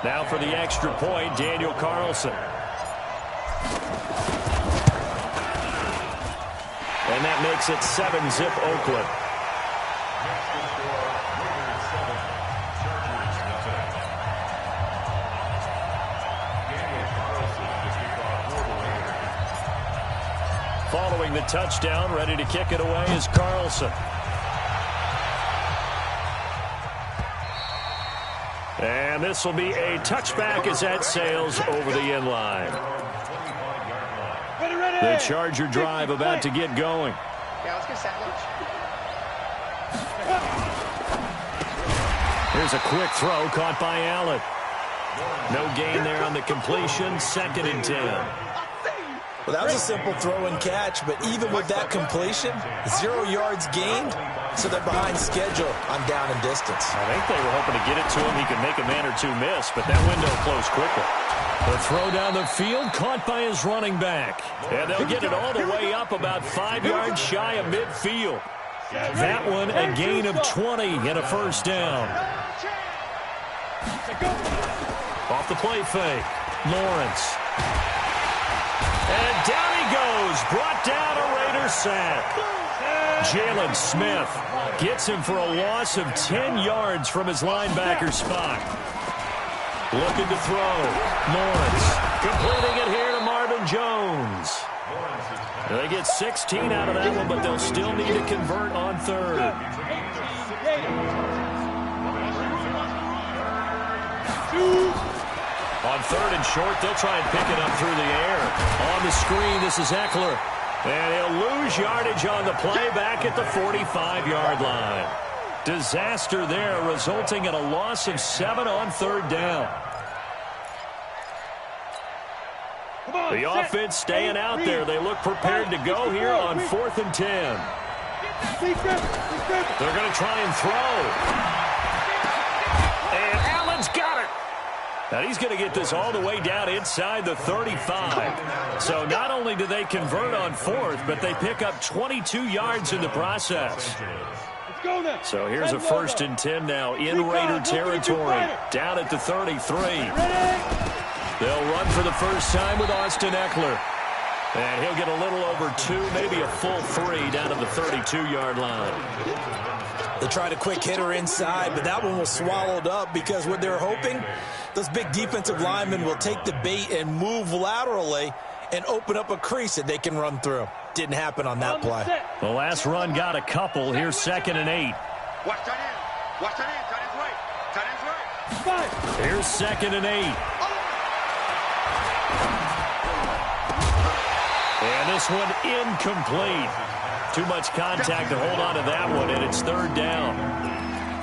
Now for the extra point, Daniel Carlson. And that makes it 7-zip Oakland. Following the touchdown, ready to kick it away is Carlson. And this will be a touchback as that sails over the end line. The Charger drive about to get going. Here's a quick throw caught by Allen. No gain there on the completion. 2nd and 10. Well, that was a simple throw and catch, but even with that completion, 0 yards gained, so they're behind schedule on down and distance. I think they were hoping to get it to him. He could make a man or two miss, but that window closed quickly. The throw down the field caught by his running back. And they'll get it all the way up about 5 yards shy of midfield. That one a gain of 20 and a first down. Off the play fake. Lawrence. And down he goes. Brought down a Raider sack. Jalen Smith gets him for a loss of 10 yards from his linebacker spot. Looking to throw. Lawrence completing it here to Marvin Jones. They get 16 out of that one, but they'll still need to convert on 3rd. On 3rd and short, they'll try and pick it up through the air. On the screen, this is Eckler. And he'll lose yardage on the play back at the 45-yard line. Disaster there, resulting in a loss of 7 on 3rd down. The offense staying out there. They look prepared to go here on 4th and 10. They're going to try and throw. And Allen's got it. Now he's going to get this all the way down inside the 35. So not only do they convert on 4th, but they pick up 22 yards in the process. So here's a 1st and 10 now in Raider territory. Down at the 33. They'll run for the first time with Austin Eckler. And he'll get a little over 2, maybe a full 3 down to the 32-yard line. They tried a quick hitter inside, but that one was swallowed up because what they're hoping, those big defensive linemen will take the bait and move laterally and open up a crease that they can run through. Didn't happen on that play. The last run got a couple. Here's 2nd and 8. Watch tight end. Watch tight end. Tight end's right. Tight end's right. Here's 2nd and 8. And this one incomplete. Too much contact to hold on to that one, and it's 3rd down.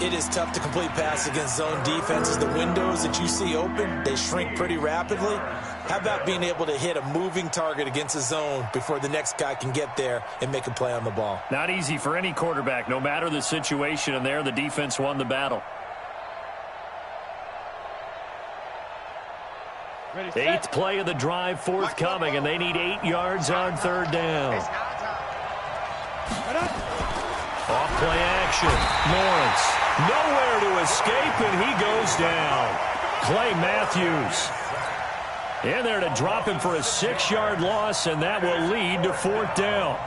It is tough to complete pass against zone defenses. The windows that you see open, they shrink pretty rapidly. How about being able to hit a moving target against a zone before the next guy can get there and make a play on the ball? Not easy for any quarterback, no matter the situation, and there the defense won the battle. 8th play of the drive forthcoming, and they need 8 yards on 3rd down. Off play action. Lawrence nowhere to escape, and he goes down. Clay Matthews in there to drop him for a 6-yard loss, and that will lead to 4th down.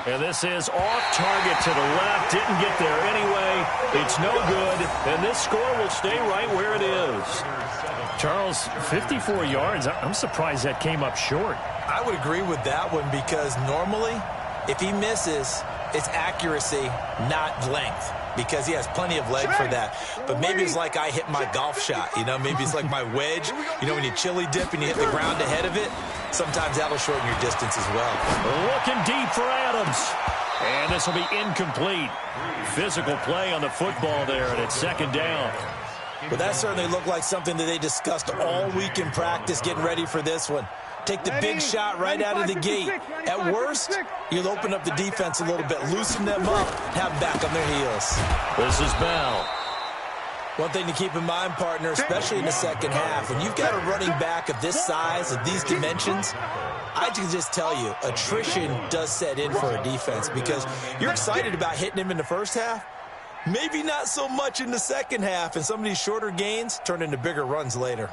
And this is off target to the left. Didn't get there anyway. It's no good. And this score will stay right where it is. Charles, 54 yards. I'm surprised that came up short. I would agree with that one because normally if he misses, it's accuracy, not length, because he has plenty of leg for that. But maybe it's like I hit my golf shot, you know, maybe it's like my wedge. You know, when you chili dip and you hit the ground ahead of it, sometimes that'll shorten your distance as well. Looking deep for Adams. And this will be incomplete. Physical play on the football there, and it's 2nd down. Well, that certainly looked like something that they discussed all week in practice getting ready for this one. Take the big shot right out of the gate. At worst, you'll open up the defense a little bit, loosen them up, have them back on their heels. This is Bell. One thing to keep in mind, partner, especially in the second half, when you've got a running back of this size, of these dimensions, I can just tell you, attrition does set in for a defense because you're excited about hitting him in the first half. Maybe not so much in the second half, and some of these shorter gains turn into bigger runs later.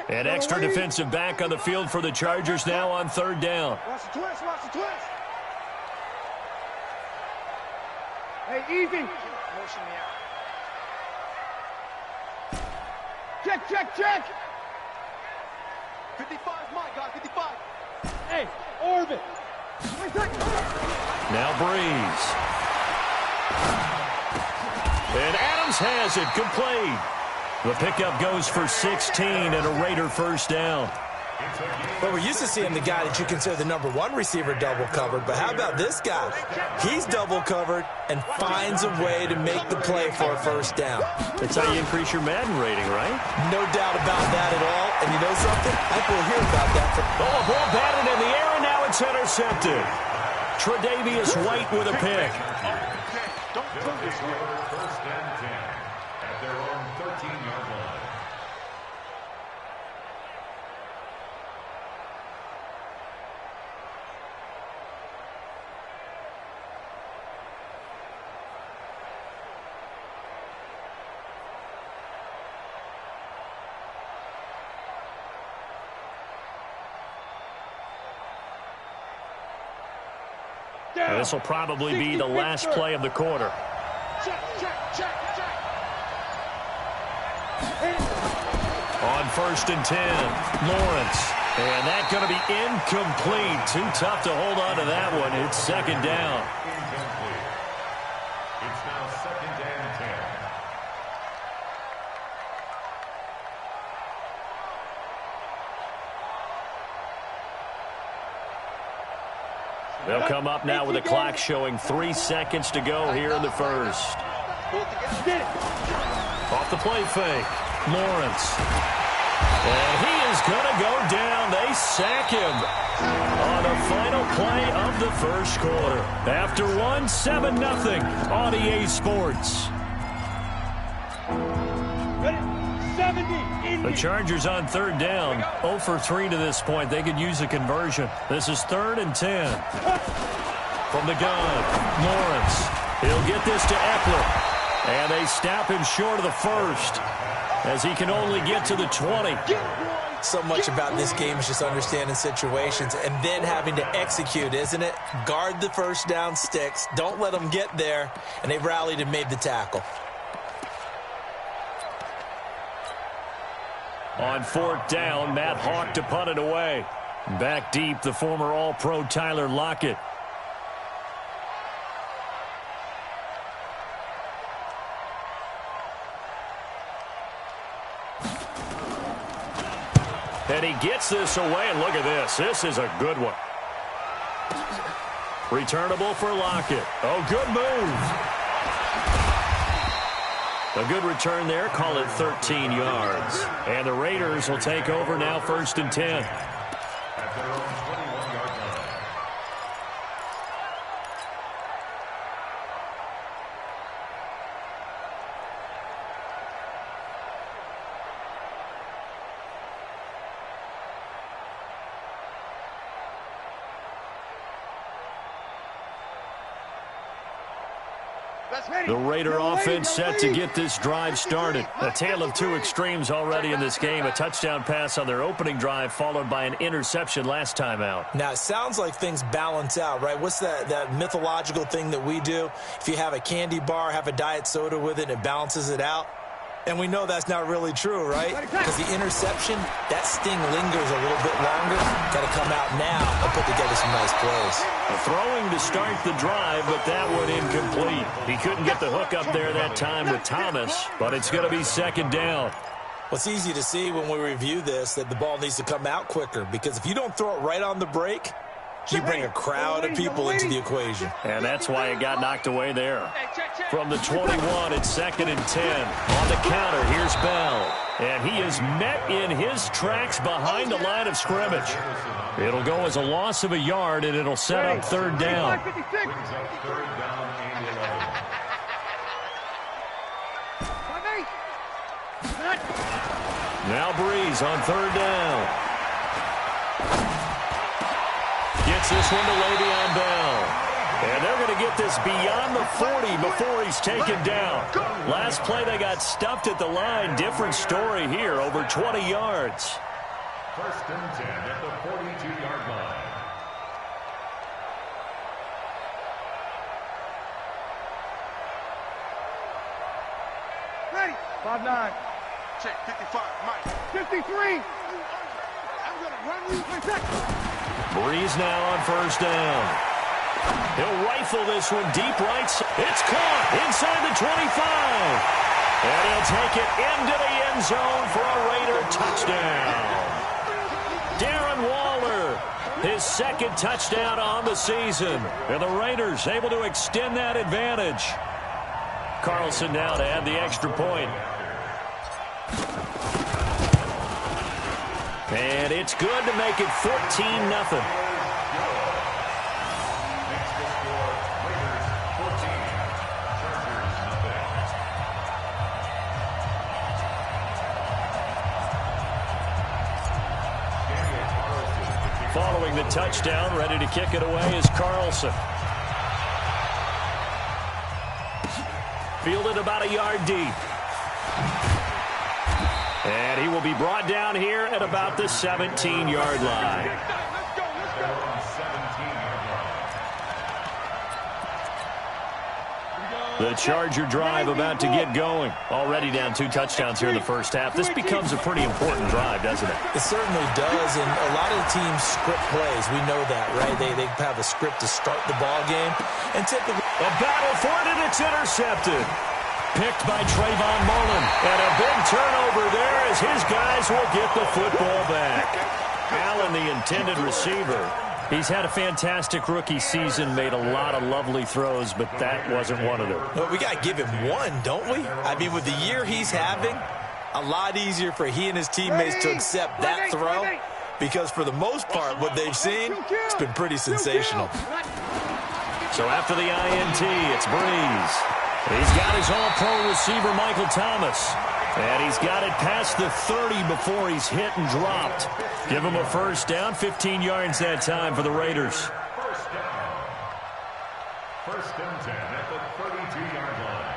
An extra defensive back on the field for the Chargers now on third down. Watch the twist, watch the twist. Hey, easy. Motion me out. Check, check, check. 55 is my guy, 55. Hey, orbit. Now Breeze. And Adams has it, complete. The pickup goes for 16 and a Raider first down. Well, we're used to seeing the guy that you consider the number one receiver double covered, but how about this guy? He's double covered and finds a way to make the play for a first down. That's how you increase your Madden rating, right? No doubt about that at all. And you know something? I think we'll hear about that. Oh, a ball batted in the air, and now it's intercepted. Tre'Davious White with a pick. First and 10 at their own 13-yard line. This will probably be the last play of the quarter. Check, check, check, check. On first and 10, Lawrence. And that's going to be incomplete. Too tough to hold on to that one. It's second down. Incomplete. It's now second and 10. They'll come up now with a clock showing 3 seconds to go here in the first. Off the play fake, Lawrence. And he is going to go down. They sack him on the final play of the first quarter. After one, 7-0 on EA Sports. The Chargers on third down, 0 for 3 to this point. They could use a conversion. This is 3rd and 10. From the gun, Lawrence. He'll get this to Eckler. And they stop him short of the first as he can only get to the 20. So much about this game is just understanding situations and then having to execute, isn't it? Guard the first down sticks. Don't let them get there. And they rallied and made the tackle. On fourth down, Matt Hawk to punt it away. Back deep, the former All-Pro Tyler Lockett. And he gets this away, and look at this. This is a good one. Returnable for Lockett. Oh, good move. A good return there. Call it 13 yards. And the Raiders will take over now, 1st and 10. At their own 21-yard line. The Raider offense set to get this drive started. A tale of two extremes already in this game. A touchdown pass on their opening drive followed by an interception last time out. Now, it sounds like things balance out, right? What's that mythological thing that we do? If you have a candy bar, have a diet soda with it, it balances it out. And we know that's not really true, right? Because the interception, that sting lingers a little bit longer. Got to come out now and put together some nice plays. Throwing to start the drive, but that one incomplete. He couldn't get the hook up there that time with Thomas, but it's going to be second down. Well, it's easy to see when we review this that the ball needs to come out quicker, because if you don't throw it right on the break, you bring a crowd of people into the equation. And that's why it got knocked away there. From the 21, it's 2nd and 10. On the counter, here's Bell. And he is met in his tracks behind the line of scrimmage. It'll go as a loss of a yard, and it'll set up third down. Brings up 3rd down and 11. Now Breeze on 3rd down. gets this one to Le'Veon Bell. And they're going to get this beyond the 40 before he's taken down. Last play, they got stuffed at the line. Different story here, over 20 yards. First and 10 at the 42-yard line. Ready. 5-9. Check, 55, Mike. 53. I'm going to run you. Breeze now on first down. He'll rifle this one deep right. It's caught inside the 25. And he'll take it into the end zone for a Raider touchdown. Darren Waller, his second touchdown on the season. And the Raiders able to extend that advantage. Carlson now to add the extra point. And it's good to make it 14-0. Following the touchdown, ready to kick it away is Carlson. Fielded about a yard deep. And he will be brought down here at about the 17-yard line. The Charger drive about to get going. Already down 2 touchdowns here in the first half. This becomes a pretty important drive, doesn't it? It certainly does, and a lot of teams script plays. We know that, right? They have a script to start the ball game. And typically, a battle for it, and it's intercepted. Picked by Trayvon Mullen. And a big turnover there as his guys will get the football back. Allen, the intended receiver. He's had a fantastic rookie season, made a lot of lovely throws, but that wasn't one of them. Well, we got to give him one, don't we? I mean, with the year he's having, a lot easier for he and his teammates to accept that throw, because for the most part, what they've seen, it's been pretty sensational. So after the INT, it's Breeze. He's got his all-pro receiver, Michael Thomas. And he's got it past the 30 before he's hit and dropped. Give him a first down, 15 yards that time for the Raiders. First down. First and 10 at the 32-yard line.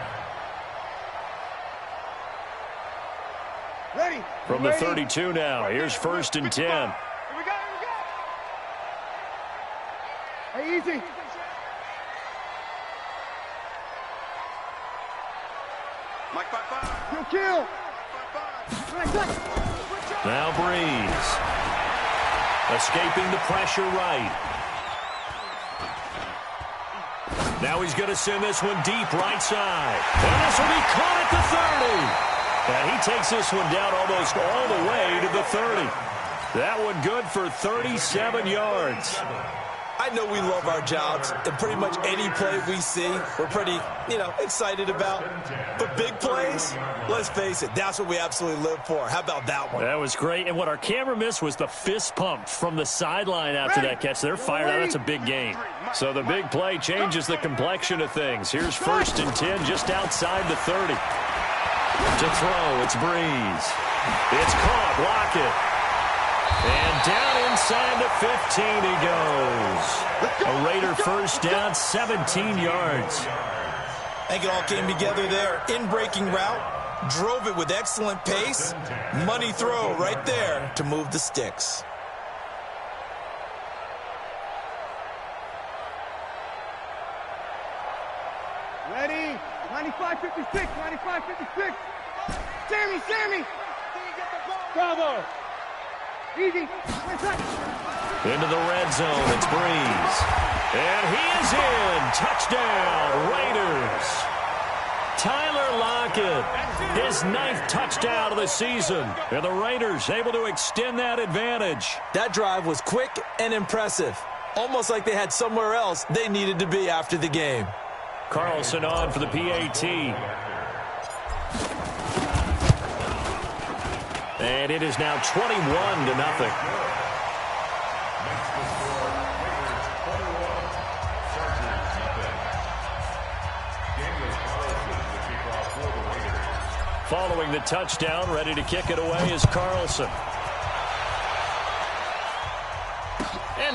Ready. From the 32 now, here's first and 10. Here we go. Hey, easy. Mike 5-5. Kill. Now Breeze. Escaping the pressure right. Now he's going to send this one deep right side. And this will be caught at the 30. And he takes this one down almost all the way to the 30. That one good for 37 yards. I know we love our jobs, and pretty much any play we see, we're pretty, excited about. But big plays, let's face it, that's what we absolutely live for. How about that one? That was great. And what our camera missed was the fist pump from the sideline after that catch. They're fired out. That's a big game. So the big play changes the complexion of things. Here's first and 10 just outside the 30. To throw, it's Breeze. It's caught. Lockett. And down inside the 15 he goes. A Raider first down, 17 yards. I think it all came together there. In-breaking route, drove it with excellent pace. Money throw right there to move the sticks. Ready. 95-56. 95-56. Sammy. Bravo. Easy. Into the red zone, it's Breeze. And he is in. Touchdown, Raiders. Tyler Lockett, his 9th touchdown of the season. And the Raiders able to extend that advantage. That drive was quick and impressive. Almost like they had somewhere else they needed to be after the game. Carlson on for the PAT. And it is now 21-0. Following the touchdown, ready to kick it away is Carlson. And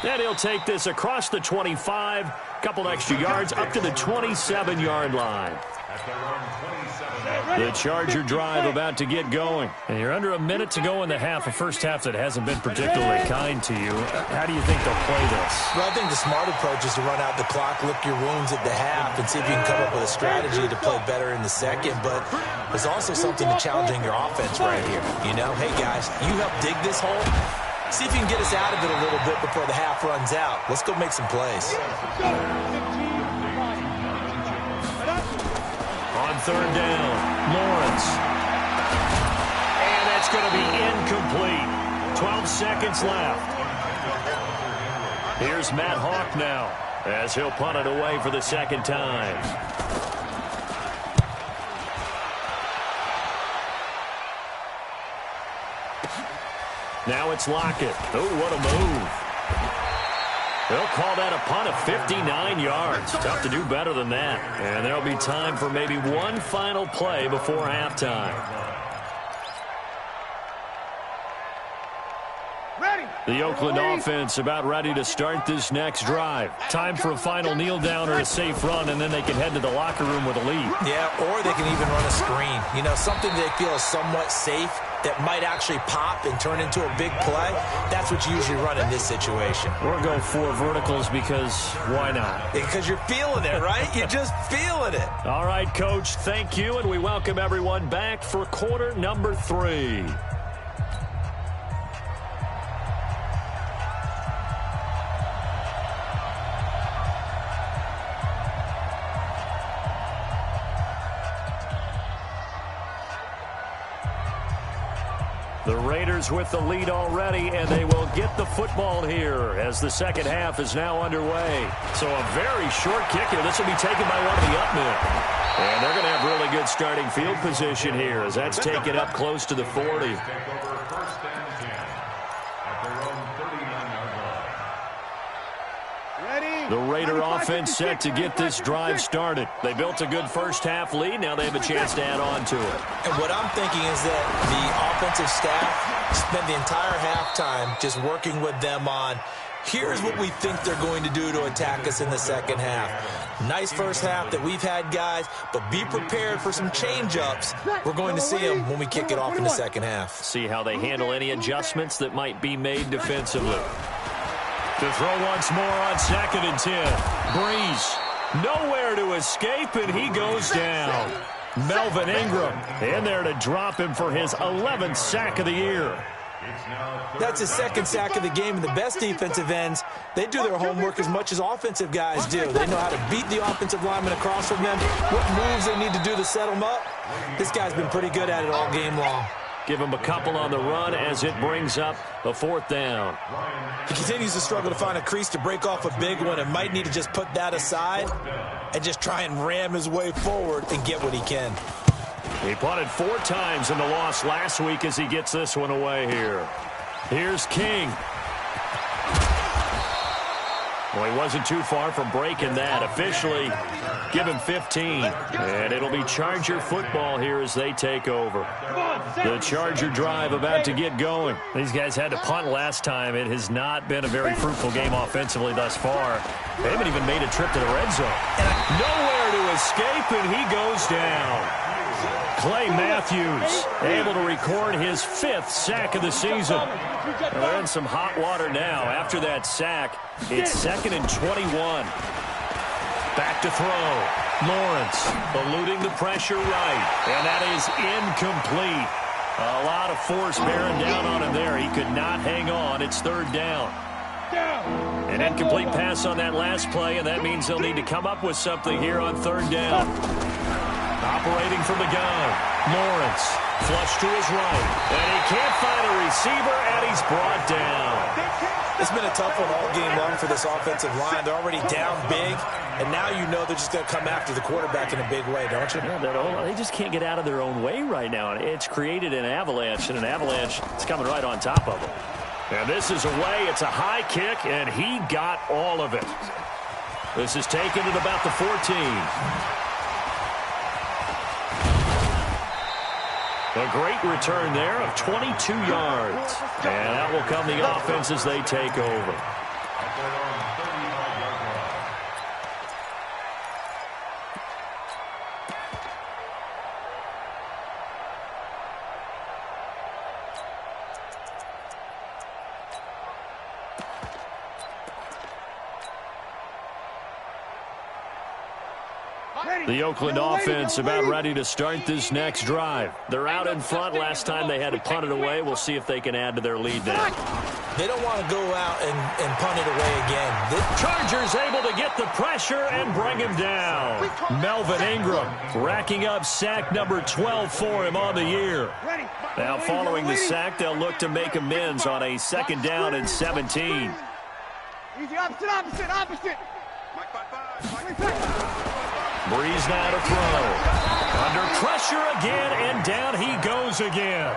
And he'll take this across the 25, a couple extra yards up to the 27-yard line. The Charger drive about to get going. And you're under a minute to go in the half, a first half that hasn't been particularly kind to you. How do you think they'll play this? Well, I think the smart approach is to run out the clock, lick your wounds at the half, and see if you can come up with a strategy to play better in the second. But there's also something to challenging your offense right here. You know, hey, guys, you help dig this hole. See if you can get us out of it a little bit before the half runs out. Let's go make some plays. On third down, Lawrence. And that's going to be incomplete. 12 seconds left. Here's Matt Hawk now as he'll punt it away for the second time. Now it's Lockett. Oh, what a move. They'll call that a punt of 59 yards. Tough to do better than that. And there'll be time for maybe one final play before halftime. The Oakland offense about ready to start this next drive. Time for a final kneel down or a safe run, and then they can head to the locker room with a lead. Yeah, or they can even run a screen. You know, something they feel is somewhat safe that might actually pop and turn into a big play. That's what you usually run in this situation. Or go 4 verticals because why not? Because you're feeling it, right? You're just feeling it. All right, Coach, thank you, and we welcome everyone back for quarter number 3. The Raiders with the lead already, and they will get the football here as the second half is now underway. So a very short kick here. This will be taken by one of the up men. And they're going to have really good starting field position here as that's taken up close to the 40. The Raider offense set to get this drive started. They built a good first half lead. Now they have a chance to add on to it. And what I'm thinking is that the offensive staff spent the entire halftime just working with them on, here's what we think they're going to do to attack us in the second half. Nice first half that we've had, guys, but be prepared for some change-ups. We're going to see them when we kick it off in the second half. See how they handle any adjustments that might be made defensively. To throw once more on 2nd and 10. Breeze, nowhere to escape, and he goes down. Melvin Ingram in there to drop him for his 11th sack of the year. That's his 2nd sack of the game, and the best defensive ends, they do their homework as much as offensive guys do. They know how to beat the offensive lineman across from them, what moves they need to do to set them up. This guy's been pretty good at it all game long. Give him a couple on the run as it brings up a 4th down. He continues to struggle to find a crease to break off a big one and might need to just put that aside and just try and ram his way forward and get what he can. He punted 4 times in the loss last week as he gets this one away here. Here's King. Well, he wasn't too far from breaking that. Officially, give him 15. And it'll be Charger football here as they take over. The Charger drive about to get going. These guys had to punt last time. It has not been a very fruitful game offensively thus far. They haven't even made a trip to the red zone. Nowhere to escape, and he goes down. Clay Matthews able to record his 5th sack of the season. Well, they're in some hot water now. After that sack, it's 2nd and 21. Back to throw. Lawrence eluding the pressure right, and that is incomplete. A lot of force bearing down on him there. He could not hang on. It's 3rd down. An incomplete pass on that last play, and that means they'll need to come up with something here on 3rd down. Operating from the gun, Lawrence, flush to his right, and he can't find a receiver, and he's brought down. It's been a tough one all game long for this offensive line. They're already down big, and now you know they're just going to come after the quarterback in a big way, don't you? Yeah, they just can't get out of their own way right now. It's created an avalanche, and an avalanche is coming right on top of them. And this is away. It's a high kick, and he got all of it. This is taken at about the 14. A great return there of 22 yards. And that will come the offense as they take over. at their own 35-yard line. The Oakland offense about ready to start this next drive. They're out in front. Last time they had to punt it away. We'll see if they can add to their lead now. They don't want to go out and punt it away again. Chargers able to get the pressure and bring him down. Melvin Ingram racking up sack number 12 for him on the year. Now following the sack, they'll look to make amends on a 2nd down and 17. Easy, opposite. Breeze now to throw. Under pressure again, and down he goes again.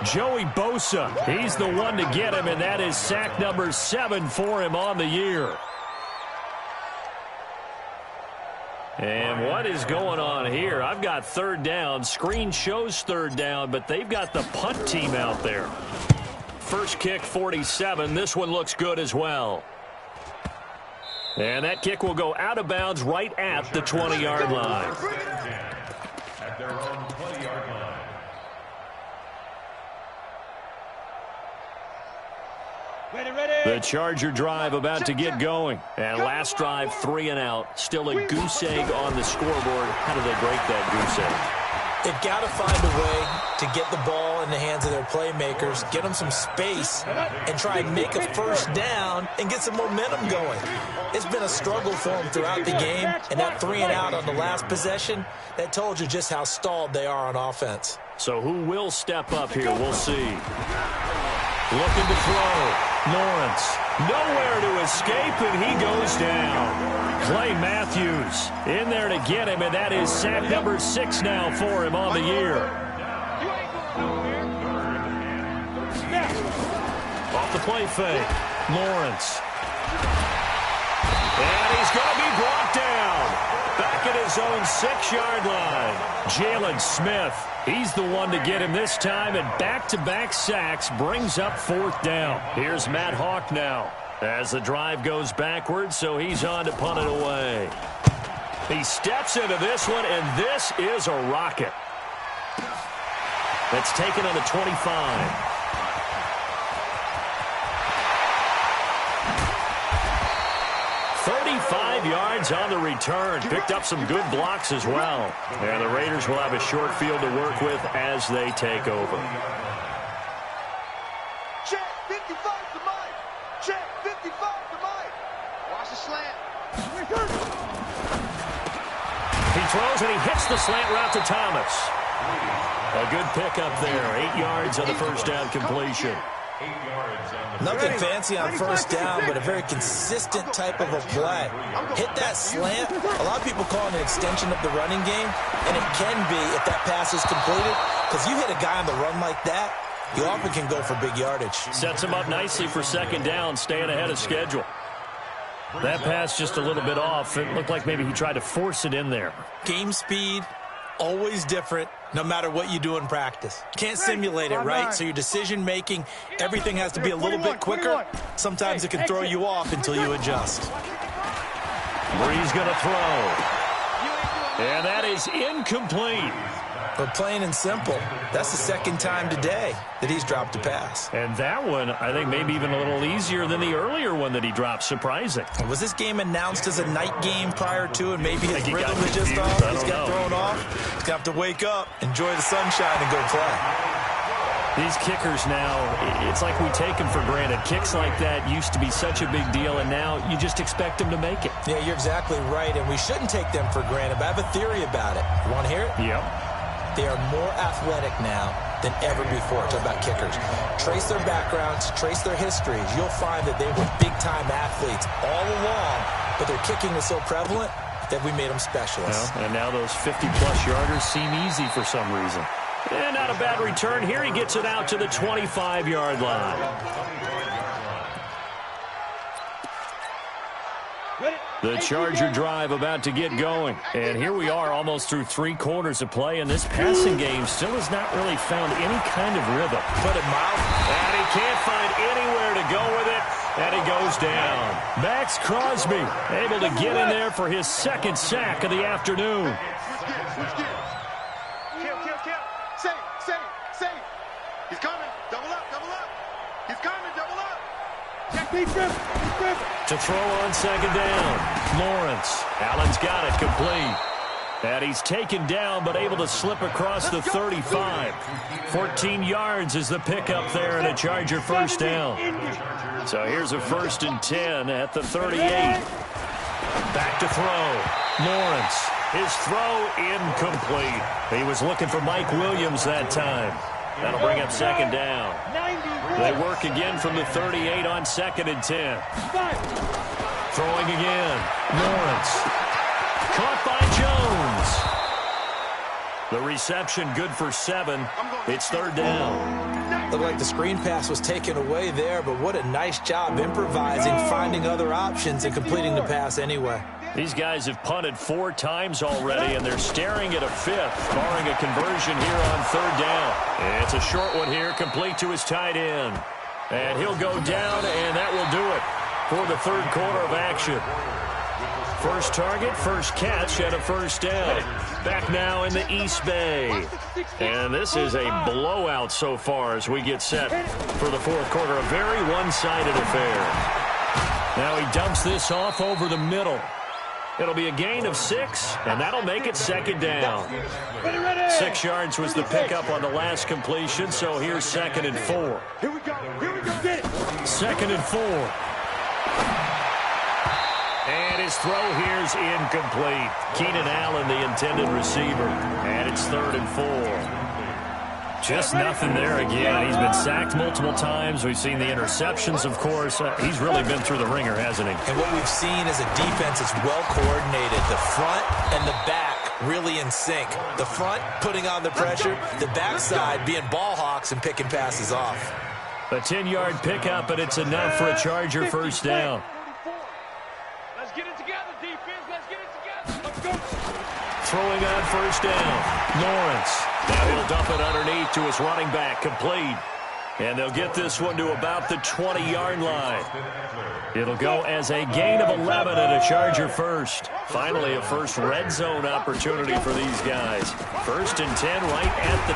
Joey Bosa, he's the one to get him, and that is sack number 7 for him on the year. And what is going on here? I've got 3rd down. Screen shows 3rd down, but they've got the punt team out there. First kick, 47. This one looks good as well. And that kick will go out of bounds right at the 20-yard line. At their own 20-yard line. The Charger drive about to get going. And last drive, 3 and out. Still a goose egg on the scoreboard. How do they break that goose egg? They've got to find a way to get the ball in the hands of their playmakers, get them some space, and try and make a 1st down and get some momentum going. It's been a struggle for them throughout the game, and that 3 and out on the last possession, that told you just how stalled they are on offense. So who will step up here? We'll see. Looking to throw. Lawrence, nowhere to escape, and he goes down. Clay Matthews in there to get him, and that is sack number 6 now for him on the year. Off the play fake, Lawrence. And he's going to be brought down. Back at his own 6-yard line. Jalen Smith, he's the one to get him this time, and back-to-back sacks brings up 4th down. Here's Matt Hawk now as the drive goes backwards, so he's on to punt it away. He steps into this one, and this is a rocket. That's taken on the 25. 35 yards on the return. Picked up some good blocks as well. And the Raiders will have a short field to work with as they take over. Check 55 to Mike. Check 55 to Mike. Watch the slant. He throws and he hits the slant route to Thomas. A good pickup there. 8 yards on the 1st down completion. 8 yards on the Nothing fancy on 1st down, but a very consistent type of a play. Hit that slant. A lot of people call it an extension of the running game, and it can be if that pass is completed, because you hit a guy on the run like that, you often can go for big yardage. Sets him up nicely for 2nd down, staying ahead of schedule. That pass just a little bit off. It looked like maybe he tried to force it in there. Game speed, always different, no matter what you do in practice. Can't simulate it, right? So your decision-making, everything has to be a little bit quicker. Sometimes it can throw you off until you adjust. Breeze going to throw. And that is incomplete. But plain and simple, that's the 2nd time today that he's dropped a pass. And that one, I think, maybe even a little easier than the earlier one that he dropped. Surprising. Was this game announced as a night game prior to, and maybe his rhythm is just confused. off? He's got thrown off. He's going to have to wake up, enjoy the sunshine, and go play. These kickers now, it's like we take them for granted. Kicks like that used to be such a big deal, and now you just expect them to make it. Yeah, you're exactly right, and we shouldn't take them for granted, but I have a theory about it. You want to hear it? Yep. They are more athletic now than ever before. Talk about kickers. Trace their backgrounds, trace their histories. You'll find that they were big-time athletes all along, but their kicking was so prevalent that we made them specialists. Well, and now those 50-plus yarders seem easy for some reason. And not a bad return. Here he gets it out to the 25-yard line. The Charger drive about to get going. And here we are almost through 3 quarters of play, and this passing game still has not really found any kind of rhythm. Put it mild. And he can't find anywhere to go with it. And he goes down. Max Crosby able to get in there for his second sack of the afternoon. Switch gears. Kill. Save. He's coming. Double up. He's coming. Double up. Check. Deep grip. To throw on second down. Lawrence. Allen's got it complete. And he's taken down, but able to slip across the 35. 14 yards is the pickup there, and a Charger first down. So here's a 1st and 10 at the 38. Back to throw. Lawrence. His throw incomplete. He was looking for Mike Williams that time. That'll bring up second down. They work again from the 38 on 2nd and 10. Throwing again. Lawrence. Caught by Jones. The reception good for 7. It's 3rd down. Looked like the screen pass was taken away there, but what a nice job improvising, finding other options, and completing the pass anyway. These guys have punted 4 times already, and they're staring at a 5th, barring a conversion here on 3rd down. It's a short one here, complete to his tight end. And he'll go down, and that will do it for the 3rd quarter of action. First target, first catch, and a first down. Back now in the East Bay. And this is a blowout so far as we get set for the 4th quarter. A very one-sided affair. Now he dumps this off over the middle. It'll be a gain of 6, and that'll make it 2nd down. 6 yards was the pickup on the last completion, so here's 2nd and 4. Here we go. Get it. 2nd and 4. And his throw here's incomplete. Keenan Allen, the intended receiver. And it's 3rd and 4. Just nothing there again. He's been sacked multiple times. We've seen the interceptions, of course. He's really been through the ringer, hasn't he? And what we've seen is a defense that's well coordinated. The front and the back really in sync. The front putting on the pressure. The backside being ball hawks and picking passes off. A 10-yard pickup, and it's enough for a Charger first down. Let's get it together, defense. Let's get it together. Let's go. Throwing on first down. Lawrence. Now he'll dump it underneath to his running back. Complete. And they'll get this one to about the 20-yard line. It'll go as a gain of 11 and a Charger first. Finally, a first red zone opportunity for these guys. 1st and 10 right at the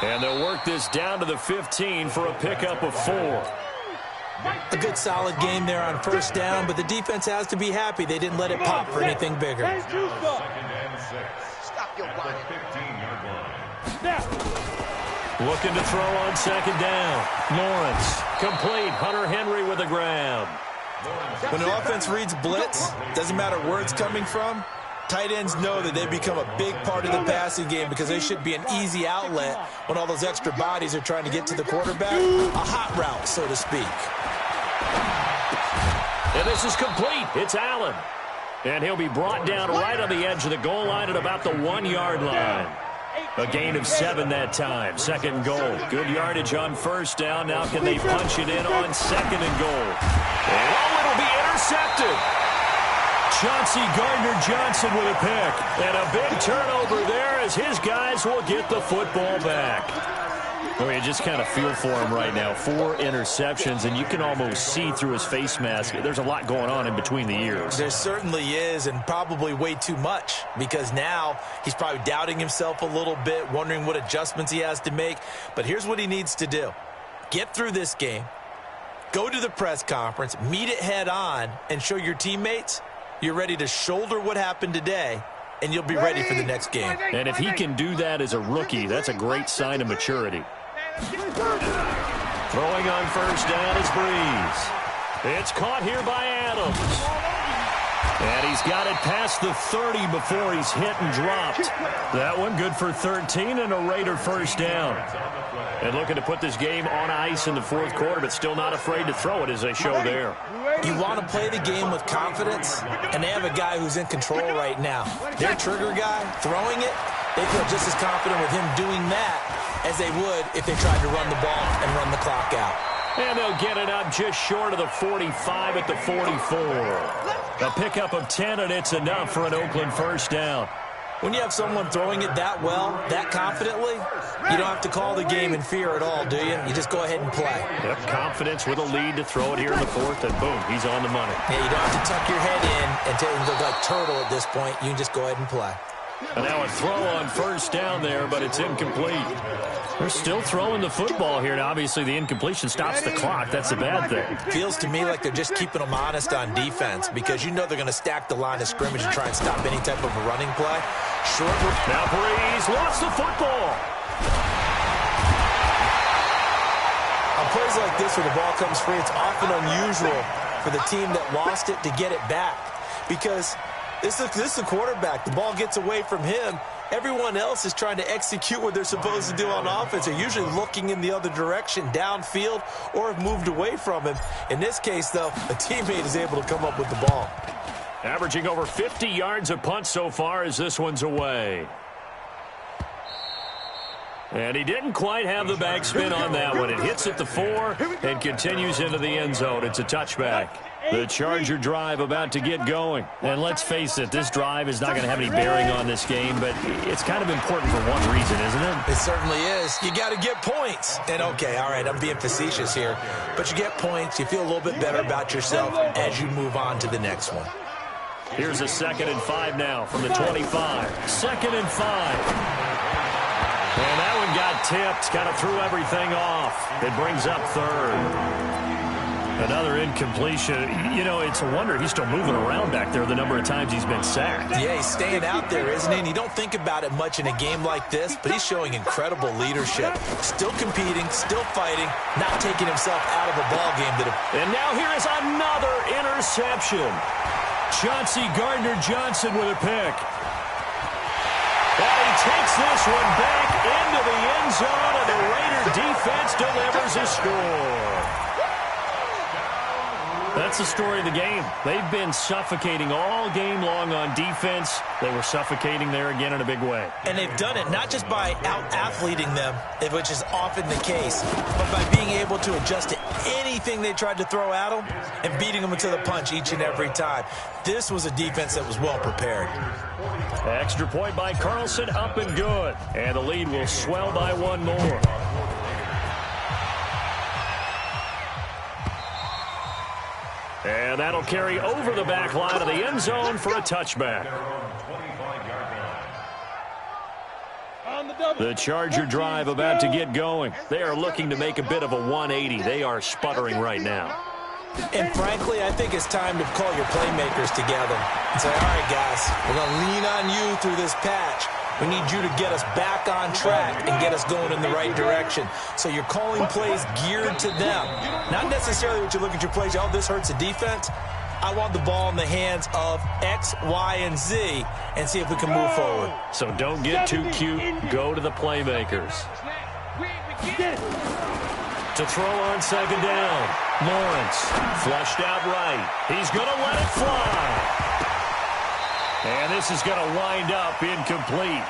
20. And they'll work this down to the 15 for a pickup of 4. A good solid game there on first down, but the defense has to be happy they didn't let it pop for anything bigger. 2nd and 6. Stop your body. 15-yard line. Looking to throw on second down. Lawrence. Complete. Hunter Henry with a grab. When the offense reads blitz, doesn't matter where it's coming from, tight ends know that they become a big part of the passing game because they should be an easy outlet when all those extra bodies are trying to get to the quarterback. A hot route, so to speak. And this is complete. It's Allen. And he'll be brought down right on the edge of the goal line at about the 1-yard line. A gain of 7 that time. 2nd goal. Good yardage on first down. Now can they punch it in on 2nd and goal? And it'll be intercepted. Chauncey Gardner-Johnson with a pick. And a big turnover there as his guys will get the football back. Well, you just kind of feel for him right now. 4 interceptions, and you can almost see through his face mask. There's a lot going on in between the ears. There certainly is, and probably way too much, because now he's probably doubting himself a little bit, wondering what adjustments he has to make. But here's what he needs to do. Get through this game, go to the press conference, meet it head on, and show your teammates you're ready to shoulder what happened today, and you'll be ready for the next game. And if he can do that as a rookie, that's a great sign of maturity. Throwing on first down is Breeze. It's caught here by Adams. And he's got it past the 30 before he's hit and dropped. That one good for 13 and a Raider first down. And looking to put this game on ice in the 4th quarter, but still not afraid to throw it as they show there. You want to play the game with confidence, and they have a guy who's in control right now. Their trigger guy, throwing it, they feel just as confident with him doing that as they would if they tried to run the ball and run the clock out. And they'll get it up just short of the 45 at the 44. A pickup of 10, and it's enough for an Oakland first down. When you have someone throwing it that well, that confidently, you don't have to call the game in fear at all, do you? You just go ahead and play. Yep, confidence with a lead to throw it here in the fourth, and boom, he's on the money. Yeah, you don't have to tuck your head in and look like turtle at this point. You can just go ahead and play. And now a throw on first down there, but it's incomplete. They're still throwing the football here, and obviously the incompletion stops the clock. That's a bad thing. Feels to me like they're just keeping them honest on defense because you know they're going to stack the line of scrimmage and try and stop any type of a running play. Short. Now Breeze lost the football. On plays like this where the ball comes free, it's often unusual for the team that lost it to get it back because this is the quarterback. The ball gets away from him. Everyone else is trying to execute what they're supposed to do on offense. They're usually looking in the other direction, downfield, or have moved away from him. In this case, though, a teammate is able to come up with the ball. Averaging over 50 yards a punt so far as this one's away. And he didn't quite have the backspin on that one. It hits at the 4 and continues into the end zone. It's a touchback. The Charger drive about to get going. And let's face it, this drive is not going to have any bearing on this game, but it's kind of important for one reason, isn't it? It certainly is. You got to get points. And, okay, all right, I'm being facetious here. But you get points. You feel a little bit better about yourself as you move on to the next one. Here's a 2nd and 5 now from the 25. 2nd and 5. And that one got tipped, kind of threw everything off. It brings up 3rd. Another incompletion. You know, it's a wonder he's still moving around back there the number of times he's been sacked. Yeah, he's staying out there, isn't he? And you don't think about it much in a game like this, but he's showing incredible leadership. Still competing, still fighting, not taking himself out of a ball game. And now here is another interception. Chauncey Gardner-Johnson with a pick. And he takes this one back into the end zone, and the Raider defense delivers a score. That's the story of the game. They've been suffocating all game long on defense. They were suffocating there again in a big way. And they've done it not just by out-athleting them, which is often the case, but by being able to adjust to anything they tried to throw at them and beating them into the punch each and every time. This was a defense that was well prepared. Extra point by Carlson, up and good. And the lead will swell by one more. And that'll carry over the back line of the end zone for a touchback. The Charger drive about to get going. They are looking to make a bit of a 180. They are sputtering right now. And frankly, I think it's time to call your playmakers together and say, all right, guys, we're going to lean on you through this patch. We need you to get us back on track and get us going in the right direction. So you're calling plays geared to them. Not necessarily what you look at your plays, oh, this hurts the defense. I want the ball in the hands of X, Y, and Z and see if we can move forward. So don't get too cute. Go to the playmakers. To throw on 2nd down. Lawrence flushed out right. He's going to let it fly. And this is going to wind up incomplete.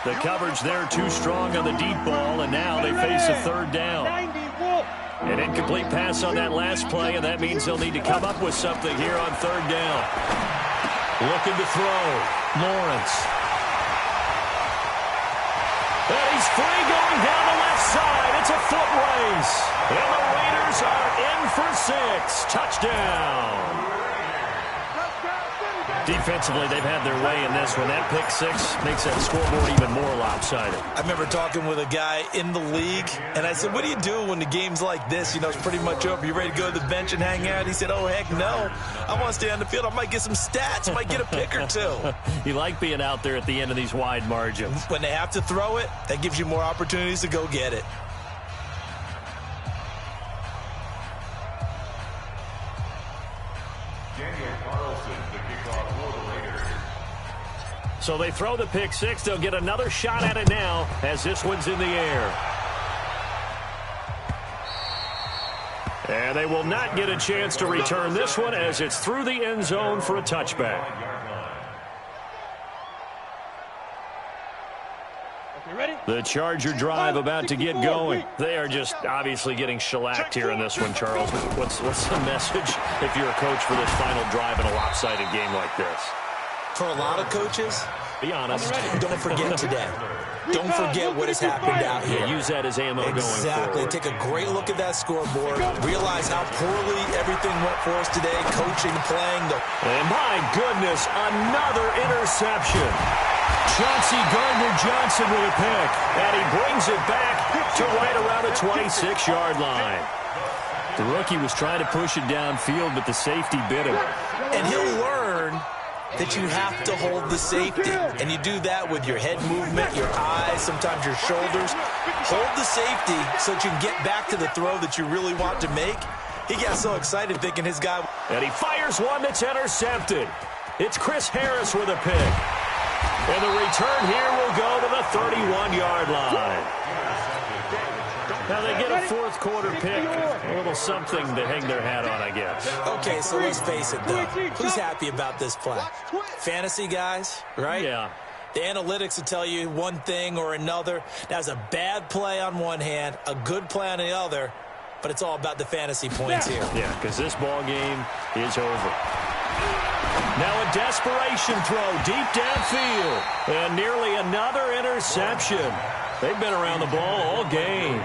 The coverage there too strong on the deep ball, and now they face a 3rd down. An incomplete pass on that last play, and that means they'll need to come up with something here on 3rd down. Looking to throw. Lawrence. And he's free going down the left side. It's a foot race. And the Raiders are in for 6. Touchdown. Defensively, they've had their way in this one. That pick 6 makes that scoreboard even more lopsided. I remember talking with a guy in the league, and I said, what do you do when the game's like this? You know, it's pretty much over. You ready to go to the bench and hang out? He said, oh, heck no. I want to stay on the field. I might get some stats. I might get a pick or 2. You like being out there at the end of these wide margins. When they have to throw it, that gives you more opportunities to go get it. So they throw the pick 6. They'll get another shot at it now as this one's in the air. And they will not get a chance to return this one as it's through the end zone for a touchback. The Charger drive about to get going. They are just obviously getting shellacked here in this one, Charles. What's the message if you're a coach for this final drive in a lopsided game like this? For a lot of coaches, Be honest. Don't forget today. Don't forget what has happened out here. Yeah, use that as ammo going forward. Exactly. Take a great look at that scoreboard. Realize how poorly everything went for us today. Coaching, playing. And my goodness, another interception. Chauncey Gardner-Johnson with a pick. And he brings it back to right around the 26-yard line. The rookie was trying to push it downfield, but the safety bit him. And he'll learn that you have to hold the safety. And you do that with your head movement, your eyes, sometimes your shoulders. Hold the safety so that you can get back to the throw that you really want to make. He got so excited thinking his guy... And he fires one that's intercepted. It's Chris Harris with a pick. And the return here will go to the 31-yard line. Now they get a fourth quarter pick, a little something to hang their hat on, I guess. Okay, so let's face it, though. Who's happy about this play? Fantasy guys, right? Yeah. The analytics will tell you one thing or another. That's a bad play on one hand, a good play on the other, but it's all about the fantasy points here. Yeah, because this ball game is over. Now a desperation throw deep downfield, and nearly another interception. They've been around the ball all game.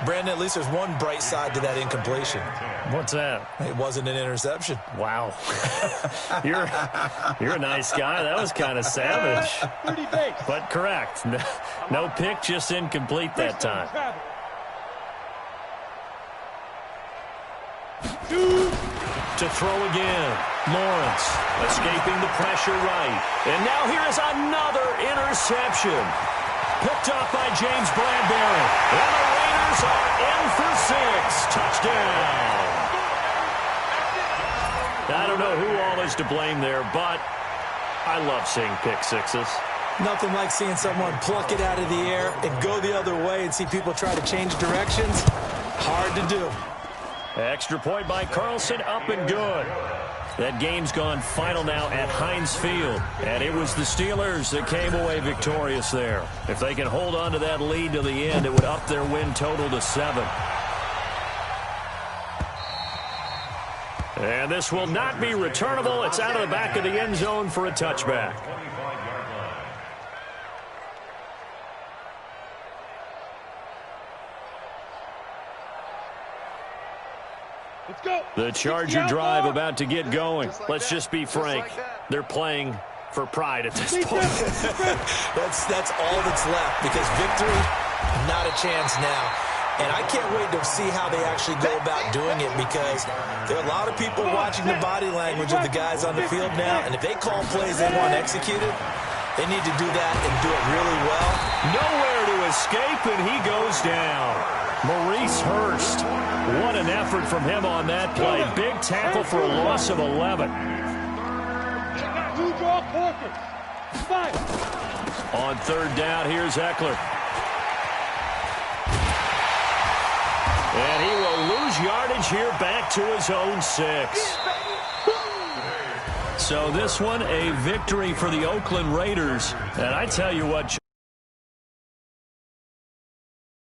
Brandon, at least there's one bright side to that incompletion. What's that? It wasn't an interception. Wow. You're a nice guy. That was kind of savage. But correct. No pick, just incomplete that time. To throw again. Lawrence escaping the pressure right. And now here is another interception. Picked up by James Bradbury. And the Raiders are in for 6. Touchdown. I don't know who all is to blame there, but I love seeing pick sixes. Nothing like seeing someone pluck it out of the air and go the other way and see people try to change directions. Hard to do. Extra point by Carlson, up and good. That game's gone final now at Heinz Field. And it was the Steelers that came away victorious there. If they can hold on to that lead to the end, it would up their win total to 7. And this will not be returnable. It's out of the back of the end zone for a touchback. The Charger drive about to get going. Let's just be frank. They're playing for pride at this point. That's all that's left, because victory, not a chance now. And I can't wait to see how they actually go about doing it, because there are a lot of people watching the body language of the guys on the field now, and if they call plays they want executed, they need to do that and do it really well. Nowhere to escape, and he goes down. Maurice Hurst. What an effort from him on that play. Big tackle for a loss of 11. On third down, here's Eckler. And he will lose yardage here back to his own 6. So this one, a victory for the Oakland Raiders. And I tell you what...